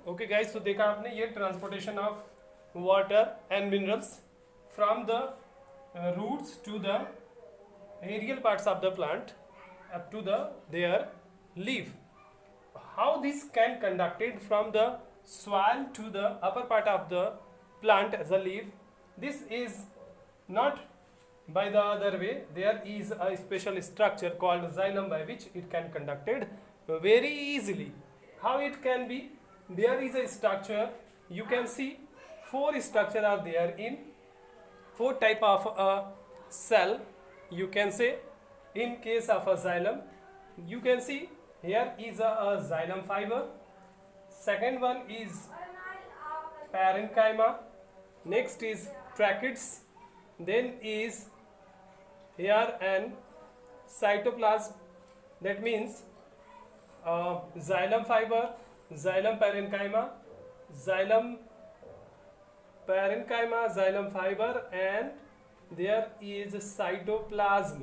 Okay guys, तो देखा आपने ये transportation of water and minerals from the roots to the aerial parts of the plant up to the their leaf. How this can conducted from the soil to the upper part of the plant as a leaf. This is not by the other way. There is a special structure called xylem by which it can conducted very easily. How it can be? There is a structure. You can see four structure are there in four type of a cell. You can say in case of a xylem, you can see here is a xylem fiber. Second one is parenchyma. Next is tracheids. Then is here an cytoplasm. That means xylem fiber, xylem parenchyma, xylem parenchyma, xylem fiber, and there is cytoplasm,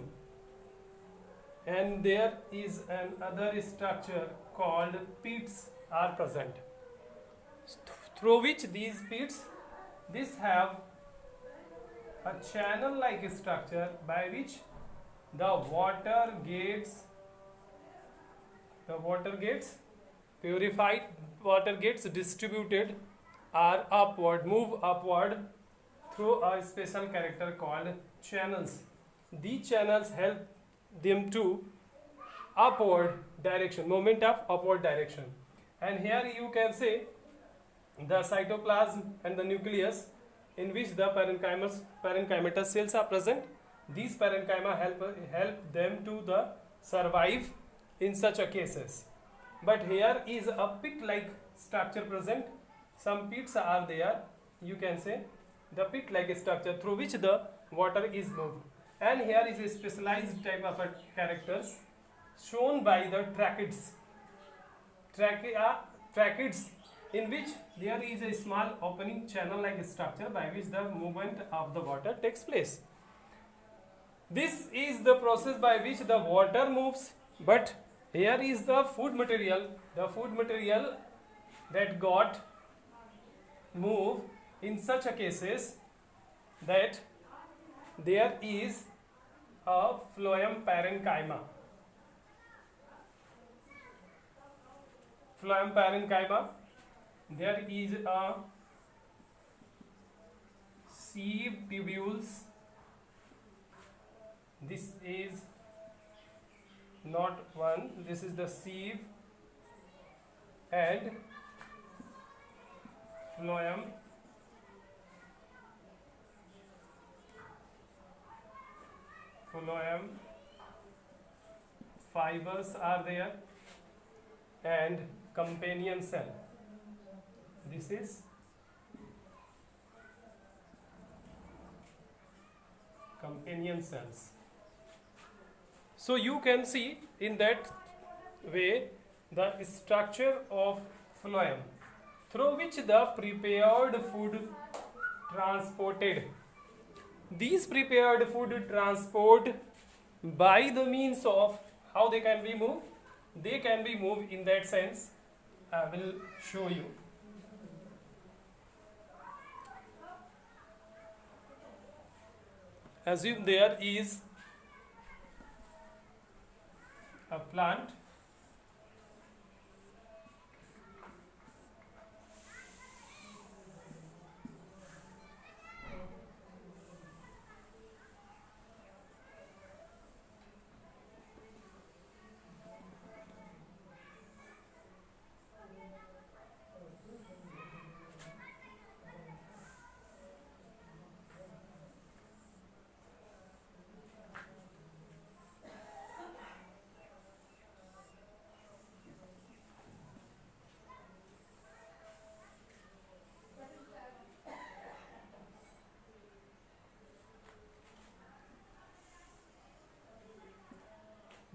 and there is another structure called pits are present, through which these pits this have a channel like structure by which the water gets purified, water gets distributed or move upward through a special character called channels. These channels help them to upward direction, movement of upward direction. And here you can say the cytoplasm and the nucleus in which the parenchymatous cells are present. These parenchyma help them to the survive in such a cases. But here is a pit-like structure present. Some pits are there. You can say the pit-like structure through which the water is moved. And here is a specialized type of characters shown by the tracheids. Tracheids in which there is a small opening channel-like structure by which the movement of the water takes place. This is the process by which the water moves, but here is the food material that got move in such a cases that there is a phloem parenchyma. Phloem parenchyma. There is a sieve tubules. This is not one. This is the sieve and phloem. Phloem fibers are there and companion cell. This is companion cells. So you can see in that way the structure of phloem through which the prepared food transported. These prepared food transport by the means of how they can be moved. They can be moved in that sense. I will show you. Assume there is a plant.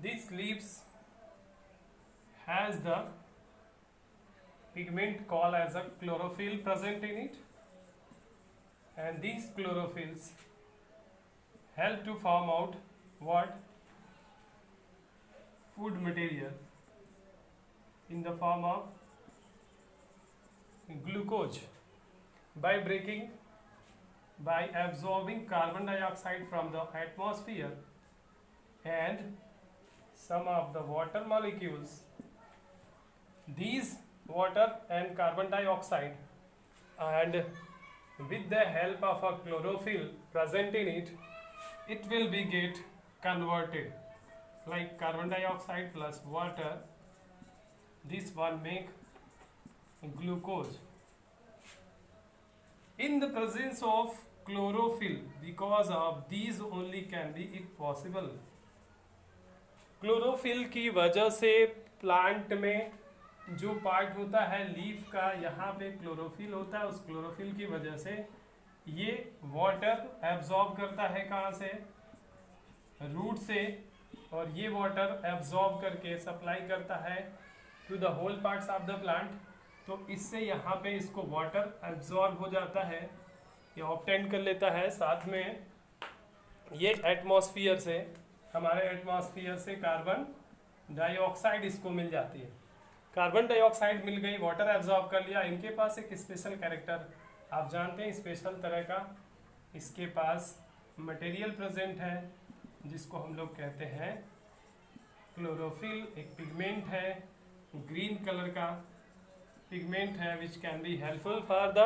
These leaves has the pigment called as a chlorophyll present in it, and these chlorophylls help to form out what? Food material in the form of glucose by absorbing carbon dioxide from the atmosphere and some of the water molecules. These water and carbon dioxide, and with the help of a chlorophyll present in it, it will be get converted like carbon dioxide plus water. This one make glucose. In the presence of chlorophyll, because of these only can be it possible. Chlorophyll की वजह से plant में जो part होता है leaf का, यहाँ पे क्लोरोफिल होता है, उस क्लोरोफिल की वजह से ये वाटर एब्जॉर्ब करता है, कहाँ से, रूट से, और ये वाटर एब्जॉर्ब करके सप्लाई करता है to the whole parts of the plant. तो इससे यहाँ पे इसको वाटर एब्जॉर्ब हो जाता है, ये ऑब्टेन कर लेता है. साथ में ये एटमॉस्फियर से, हमारे एटमॉस्फियर से कार्बन डाइऑक्साइड इसको मिल जाती है. कार्बन डाइऑक्साइड मिल गई, वाटर एब्जॉर्ब कर लिया. इनके पास एक स्पेशल कैरेक्टर आप जानते हैं, स्पेशल तरह का इसके पास मटेरियल प्रेजेंट है जिसको हम लोग कहते हैं क्लोरोफिल. एक पिगमेंट है, ग्रीन कलर का पिगमेंट है, which can be helpful for the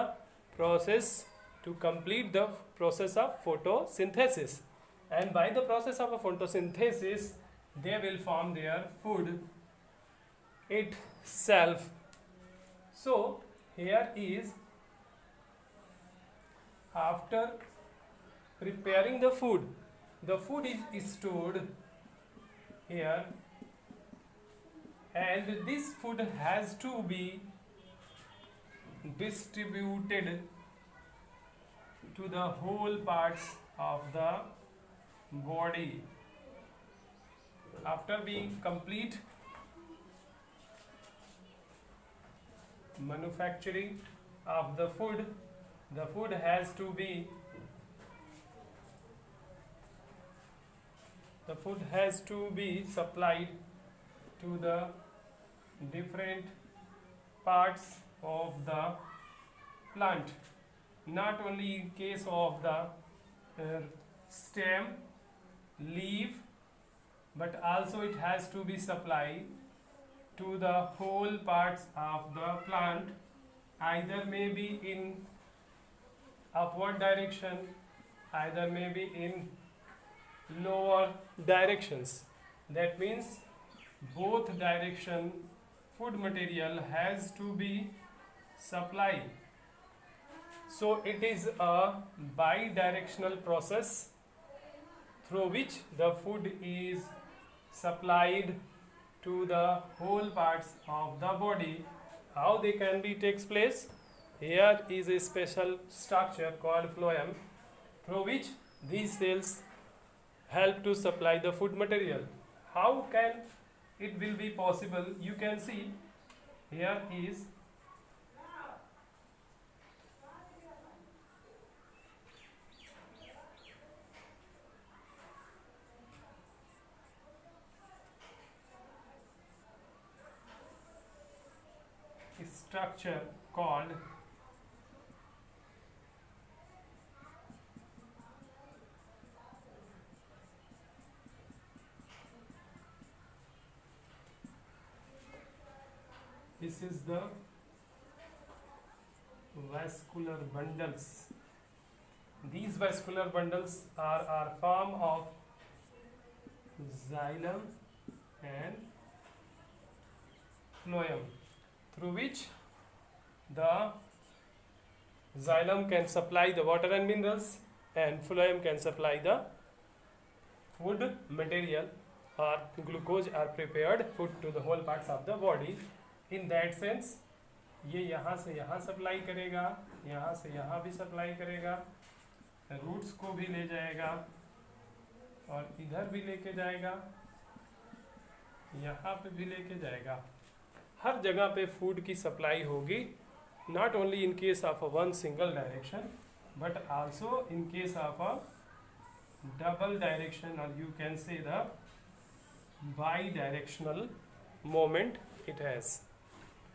process to complete the process of photosynthesis. And by the process of a photosynthesis, they will form their food itself. So here is, after preparing the food is stored here, and this food has to be distributed to the whole parts of the body. After being complete manufacturing of the food has to be supplied to the different parts of the plant. Not only in case of the stem, leaf, but also it has to be supplied to the whole parts of the plant, either may be in upward direction, either may be in lower directions. That means both direction food material has to be supplied. So it is a bi-directional process through which the food is supplied to the whole parts of the body. How they can be takes place? Here is a special structure called phloem, through which these cells help to supply the food material. How can it will be possible? You can see here is structure called this is the vascular bundles. These vascular bundles are form of xylem and phloem, through which the xylem can supply the water and minerals and phloem can supply the food material, or glucose are prepared food to the whole parts of the body. In that sense, ये यहाँ से यहाँ supply करेगा, यहाँ से यहाँ भी supply करेगा, रूट्स को भी ले जाएगा और इधर भी लेके जाएगा, यहाँ पे भी लेके जाएगा. हर जगह पे फूड की सप्लाई होगी, not only in case of a one single direction but also in case of a double direction, or you can say the bi-directional moment it has.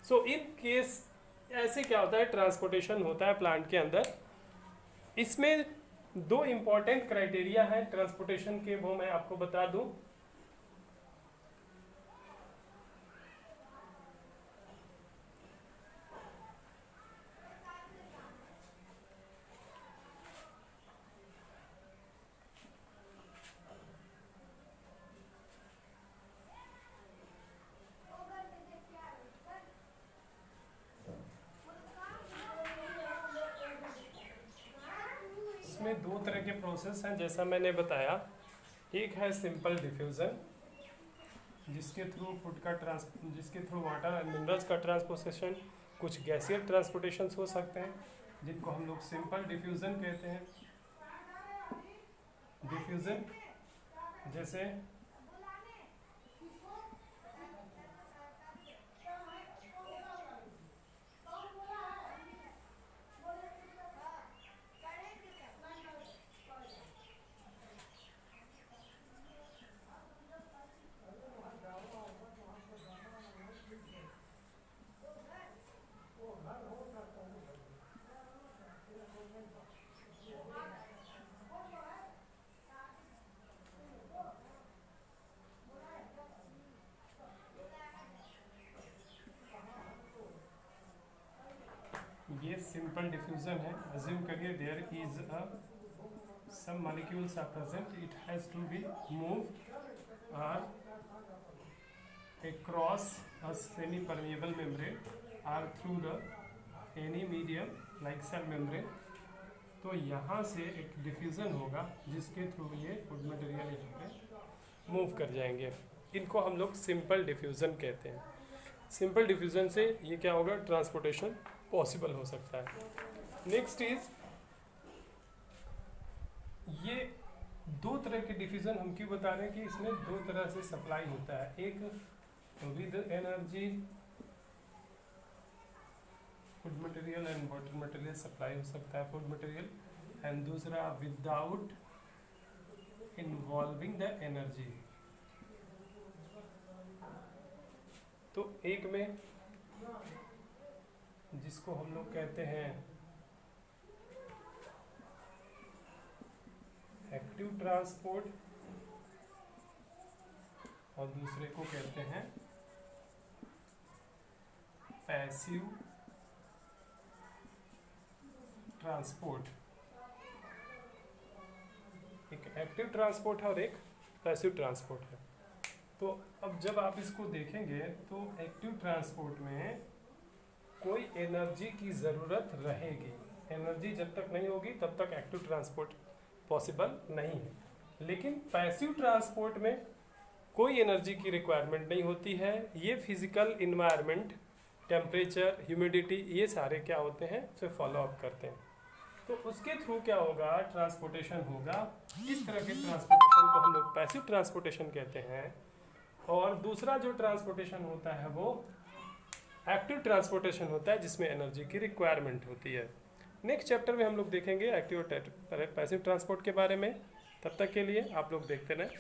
So in case ऐसे क्या होता है, transportation होता है plant के अंदर। इसमें दो इम्पॉर्टेंट क्राइटेरिया हैं ट्रांसपोर्टेशन के, वो मैं आपको बता दूं। इसमें दो तरह के प्रोसेस हैं जैसा मैंने बताया। एक है सिंपल डिफ्यूज़न, जिसके थ्रू वाटर एंड मिनरल्स का ट्रांसपोर्टेशन, कुछ गैसियर ट्रांसपोर्टेशन हो सकते हैं जिनको हम लोग सिंपल डिफ्यूज़न कहते हैं। डिफ्यूज़न जैसे ये सिंपल डिफ्यूज़न है। अज्यूम करिए there is a some molecules are present, it has to be moved across a semi permeable membrane or through the any medium like cell membrane। तो यहाँ से एक डिफ्यूज़न होगा जिसके थ्रू ये फूड मटेरियल यहाँ पे मूव कर जाएंगे। इनको हम लोग सिंपल डिफ्यूज़न कहते हैं। सिंपल डिफ्यूज़न से ये क्या होगा, ट्रांसपोर्टेशन पॉसिबल हो सकता है। नेक्स्ट इज, ये दो तरह के डिफ्यूज़न हम क्यों बता रहे हैं कि इसमें दो तरह से सप्लाई होता है। एक with energy food material and water material supply हो सकता है फूड मटेरियल, एंड दूसरा विदाउट इन्वॉल्विंग द एनर्जी। तो एक में जिसको हम लोग कहते हैं एक्टिव ट्रांसपोर्ट और दूसरे को कहते हैं पैसिव ट्रांसपोर्ट। एक एक्टिव ट्रांसपोर्ट है और एक पैसिव ट्रांसपोर्ट है। तो अब जब आप इसको देखेंगे तो एक्टिव ट्रांसपोर्ट में कोई एनर्जी की ज़रूरत रहेगी। एनर्जी जब तक नहीं होगी तब तक एक्टिव ट्रांसपोर्ट पॉसिबल नहीं है। लेकिन पैसिव ट्रांसपोर्ट में कोई एनर्जी की रिक्वायरमेंट नहीं होती है। ये फिजिकल इन्वायरमेंट, टेम्परेचर, ह्यूमिडिटी, ये सारे क्या होते हैं, उसे फॉलो अप करते हैं। तो उसके थ्रू क्या होगा, ट्रांसपोर्टेशन होगा। इस तरह के ट्रांसपोर्टेशन को हम लोग पैसिव ट्रांसपोर्टेशन कहते हैं। और दूसरा जो ट्रांसपोर्टेशन होता है वो एक्टिव ट्रांसपोर्टेशन होता है, जिसमें एनर्जी की रिक्वायरमेंट होती है। नेक्स्ट चैप्टर में हम लोग देखेंगे एक्टिव और पैसिव ट्रांसपोर्ट के बारे में। तब तक के लिए आप लोग देखते रहें।